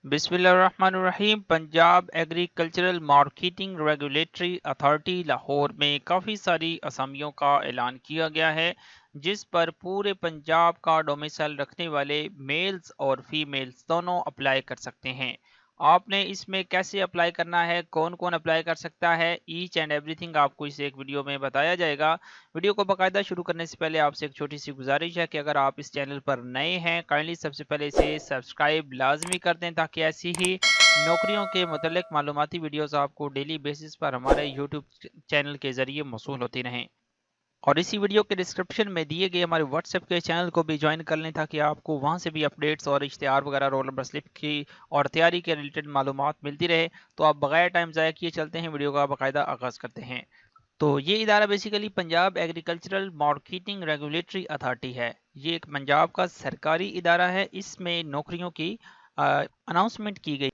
बिस्मिल्लाहिर्रहमानिर्रहीम। Punjab agricultural marketing regulatory authority Lahore में काफ़ी सारी असामियों का ऐलान किया गया है, जिस पर पूरे पंजाब का डोमिसाइल रखने वाले मेल्स और फीमेल्स दोनों अप्लाई कर सकते हैं। आपने इसमें कैसे अप्लाई करना है, कौन कौन अप्लाई कर सकता है, ईच एंड एवरीथिंग आपको इस एक वीडियो में बताया जाएगा। वीडियो को बाकायदा शुरू करने से पहले आपसे एक छोटी सी गुजारिश है कि अगर आप इस चैनल पर नए हैं, काइंडली सबसे पहले इसे सब्सक्राइब लाजमी कर दें ताकि ऐसी ही नौकरियों के मुतल्लिक मालूमाती वीडियोस आपको डेली बेसिस पर हमारे यूट्यूब चैनल के ज़रिए मौसूल होती रहें। और इसी वीडियो के डिस्क्रिप्शन में दिए गए हमारे व्हाट्सएप के चैनल को भी ज्वाइन कर लें ताकि आपको वहां से भी अपडेट्स और इश्तिहार वगैरह, रोल नंबर स्लिप की और तैयारी के रिलेटेड मालूमात मिलती रहे। तो आप बगैर टाइम ज़ाया किए चलते हैं, वीडियो का बाकायदा आगाज़ करते हैं। तो ये इदारा basically Punjab agricultural marketing regulatory authority है। ये एक पंजाब का सरकारी इदारा है। इसमें नौकरियों की अनाउंसमेंट की गई।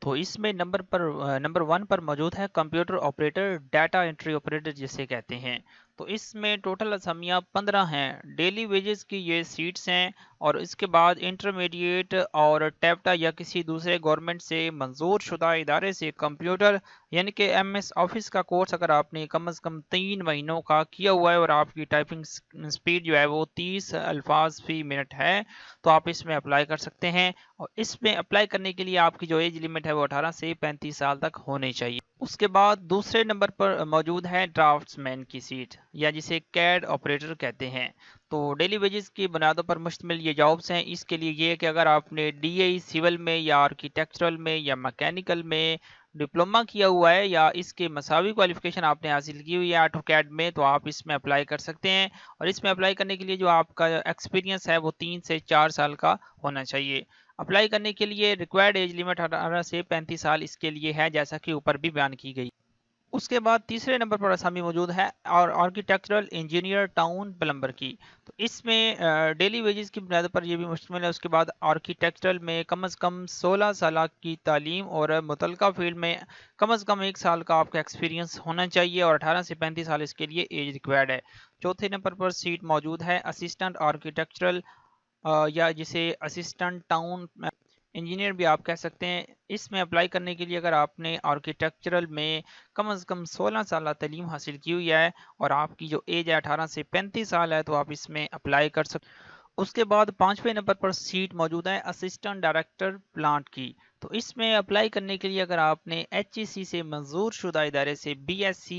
तो इसमें नंबर 1 पर मौजूद है computer operator, data entry operator जिसे कहते हैं। तो इसमें टोटल असामियाँ 15 हैं। डेली वेजेस की ये सीट्स हैं। और इसके बाद इंटरमीडिएट और टैप्टा या किसी दूसरे गवर्नमेंट से मंजूर शुदा इदारे से कंप्यूटर यानी कि MS ऑफिस का कोर्स अगर आपने कम से कम 3 महीनों का किया हुआ है और आपकी टाइपिंग स्पीड जो है वो 30 अल्फाज फी मिनट है, तो आप इसमें अप्लाई कर सकते हैं। और इसमें अप्लाई करने के लिए आपकी जो एज लिमिट है वो 18 से 35 साल तक होनी चाहिए। उसके बाद दूसरे नंबर पर मौजूद है ड्राफ्ट्समैन की सीट या जिसे कैड ऑपरेटर कहते हैं। तो डेली वेजेस की बुनियादों पर मुश्तमिल ये जॉब्स हैं। इसके लिए ये है कि अगर आपने DAE सिविल में या आर्किटेक्चरल में या मैकेनिकल में डिप्लोमा किया हुआ है या इसके मसावी क्वालिफिकेशन आपने हासिल की हुई है AutoCAD में, तो आप इसमें अप्लाई कर सकते हैं। और इसमें अप्लाई करने के लिए जो आपका एक्सपीरियंस है वो 3 से 4 साल का होना चाहिए। अप्लाई करने के लिए रिक्वायर्ड एज लिमिट 18 से 35 साल इसके लिए है, जैसा कि ऊपर भी बयान की गई। उसके बाद तीसरे नंबर पर असामी मौजूद है और आर्किटेक्चरल इंजीनियर टाउन प्लम्बर की। तो इसमें डेली वेजेस की बुनियाद पर यह भी मुश्तमिल है। उसके बाद आर्किटेक्चरल में कम से कम 16 साल की तालीम और मुतलका फील्ड में कम से कम 1 साल का आपका एक्सपीरियंस होना चाहिए और 18 से 35 साल इसके लिए एज रिक्वायर्ड है। चौथे नंबर पर सीट मौजूद है असिस्टेंट आर्किटेक्चरल या जिसे असिस्टेंट टाउन इंजीनियर भी आप कह सकते हैं। इसमें अप्लाई करने के लिए अगर आपने आर्किटेक्चरल में कम से कम 16 साल तालीम हासिल की हुई है और आपकी जो एज है 18 से 35 साल है, तो आप इसमें अप्लाई कर सकते हैं। उसके बाद पांचवें नंबर पर सीट मौजूद है असिस्टेंट डायरेक्टर प्लांट की। तो इसमें अप्लाई करने के लिए अगर आपने HEC से मंजूर शुदा इदारे से BSc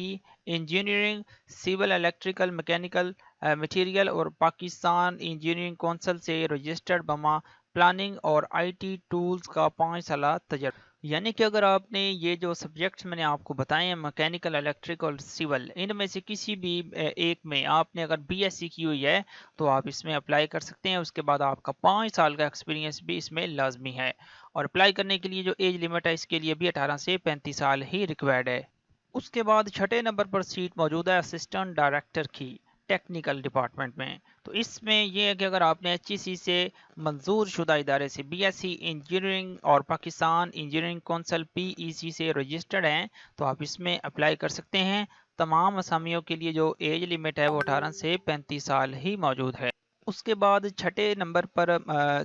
engineering, civil, electrical, mechanical, material और पाकिस्तान इंजीनियरिंग कौंसिल से रजिस्टर्ड बमा प्लानिंग और IT टूल्स का 5 साल तजर्बा, यानी कि अगर आपने ये जो सब्जेक्ट्स मैंने आपको बताए हैं मैकेनिकल, इलेक्ट्रिक और सिविल, इनमें से किसी भी एक में आपने अगर BSc की हुई है तो आप इसमें अप्लाई कर सकते हैं। उसके बाद आपका 5 साल का एक्सपीरियंस भी इसमें लाजमी है। और अप्लाई करने के लिए जो एज लिमिट है इसके लिए भी 18 से 35 साल ही रिक्वायर्ड है। उसके बाद छठे नंबर पर सीट मौजूद है असिस्टेंट डायरेक्टर की टेक्निकल डिपार्टमेंट में। तो इसमें यह है कि अगर आपने HEC से मंजूर शुदा इदारे से BSc इंजीनियरिंग और पाकिस्तान इंजीनियरिंग कौंसिल PEC से रजिस्टर्ड हैं तो आप इसमें अप्लाई कर सकते हैं। तमाम असामियों के लिए जो एज लिमिट है वो 18 से 35 साल ही मौजूद है। उसके बाद छठे नंबर पर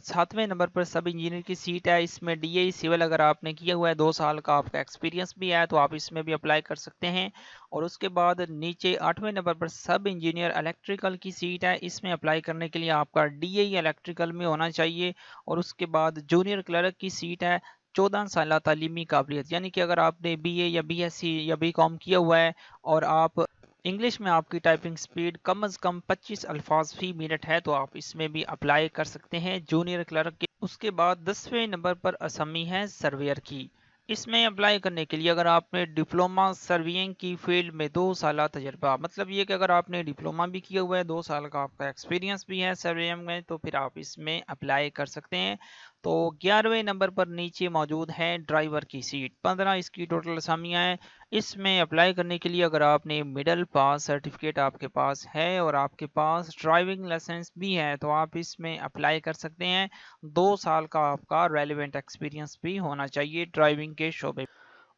सातवें नंबर पर सब इंजीनियर की सीट है। इसमें DAE सिविल अगर आपने किया हुआ है, 2 साल का आपका एक्सपीरियंस भी है, तो आप इसमें भी अप्लाई कर सकते हैं। और उसके बाद नीचे 8वें नंबर पर सब इंजीनियर इलेक्ट्रिकल की सीट है। इसमें अप्लाई करने के लिए आपका DAE इलेक्ट्रिकल में होना चाहिए। और उसके बाद जूनियर क्लर्क की सीट है 14 साल तालीमी काबिलियत, यानी कि अगर आपने BA या BSc या BCom किया हुआ है और आप इंग्लिश में आपकी टाइपिंग स्पीड कम से कम 25 अल्फाज फी मिनट है, तो आप इसमें भी अप्लाई कर सकते हैं जूनियर क्लर्क के। उसके बाद 10वें नंबर पर असामी है सर्वेयर की। इसमें अप्लाई करने के लिए अगर आपने डिप्लोमा सर्विंग की फील्ड में 2 साल तजर्बा, मतलब ये कि अगर आपने डिप्लोमा भी किया हुआ है, 2 साल का आपका एक्सपीरियंस भी है सर्विंग में, तो फिर आप इसमें अप्लाई कर सकते हैं। तो 11वें नंबर पर नीचे मौजूद है ड्राइवर की सीट। 15 इसकी टोटल असामियाँ हैं। इसमें अप्लाई करने के लिए अगर आपने मिडिल पास सर्टिफिकेट आपके पास है और आपके पास ड्राइविंग लाइसेंस भी है तो आप इसमें अप्लाई कर सकते हैं। 2 साल का आपका रेलिवेंट एक्सपीरियंस भी होना चाहिए ड्राइविंग के शोबे।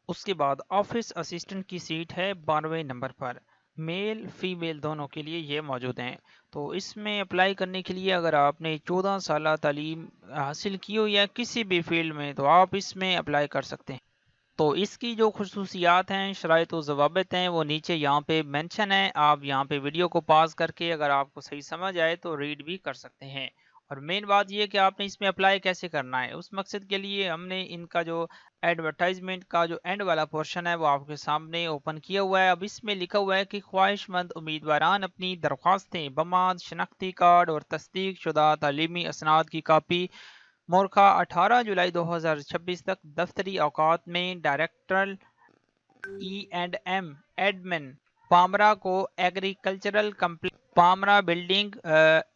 उसके बाद ऑफिस असिस्टेंट की सीट है 12वें नंबर पर। میل فیمیل دونوں کے لیے یہ موجود ہیں۔ تو اس میں اپلائی کرنے کے لیے اگر آپ نے 14 سالہ تعلیم حاصل کی ہو یا کسی بھی فیلڈ میں تو آپ اس میں اپلائی کر سکتے ہیں۔ تو اس کی جو خصوصیات ہیں، شرائط و ضوابط ہیں، وہ نیچے یہاں پہ مینشن ہے۔ آپ یہاں پہ ویڈیو کو پاز کر کے اگر آپ کو صحیح سمجھ آئے تو ریڈ بھی کر سکتے ہیں۔ اور مین بات یہ کہ آپ نے اس میں اپلائی کیسے کرنا ہے، اس مقصد کے لیے ہم نے ان کا جو ایڈورٹائزمنٹ کا جو اینڈ والا پورشن ہے وہ آپ کے سامنے اوپن کیا ہوا ہے۔ اب اس میں لکھا ہوا ہے کہ خواہش مند امیدواران اپنی درخواستیں بماد شناختی کارڈ اور تصدیق شدہ تعلیمی اسناد کی کاپی مورخہ 18 جولائی 2026 تک دفتری اوقات میں director E and M admin PAMRA کو ایگریکلچرل کمپلیکس پامرا بلڈنگ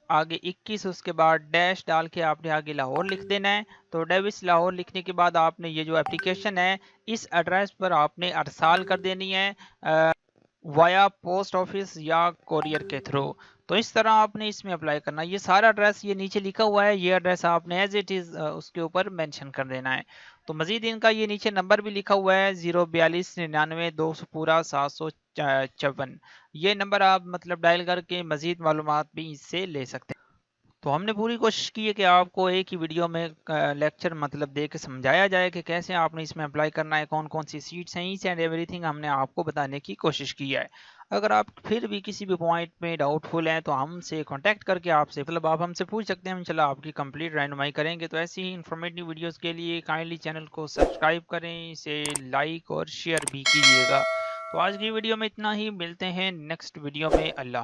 آگے 21 اس کے بعد ڈیش ڈال کے آپ نے آگے لاہور لکھ دینا ہے۔ تو ڈیوس لاہور لکھنے کے بعد آپ نے یہ جو اپلیکیشن ہے اس ایڈریس پر آپ نے ارسال کر دینی ہے وایا پوسٹ آفس یا کوریئر کے تھرو۔ تو اس طرح آپ نے اس میں اپلائی کرنا ہے۔ یہ سارا ایڈریس یہ نیچے لکھا ہوا ہے، یہ ایڈریس آپ نے ایز اٹ از اس کے اوپر مینشن کر دینا ہے۔ تو مزید ان کا یہ نیچے نمبر بھی لکھا ہوا ہے 04299200754، یہ نمبر آپ مطلب ڈائل کر کے مزید معلومات بھی اس سے لے سکتے ہیں۔ تو ہم نے پوری کوشش کی ہے کہ آپ کو ایک ہی ویڈیو میں لیکچر مطلب دے کے سمجھایا جائے کہ کیسے آپ نے اس میں اپلائی کرنا ہے، کون کون سی سیٹس ہیں، ایچ اینڈ ایوری تھنگ ہم نے آپ کو بتانے کی کوشش کی ہے۔ اگر آپ پھر بھی کسی بھی پوائنٹ میں ڈاؤٹ فل ہیں تو ہم سے کانٹیکٹ کر کے آپ سے مطلب آپ ہم سے پوچھ سکتے ہیں، انشاءاللہ آپ کی کمپلیٹ رہنمائی کریں گے۔ تو ایسی ہی انفارمیٹیو ویڈیوز کے لیے کائنڈلی چینل کو سبسکرائب کریں، اسے لائک اور شیئر بھی کیجیے گا۔ تو آج کی ویڈیو میں اتنا ہی، ملتے ہیں نیکسٹ ویڈیو میں۔ اللہ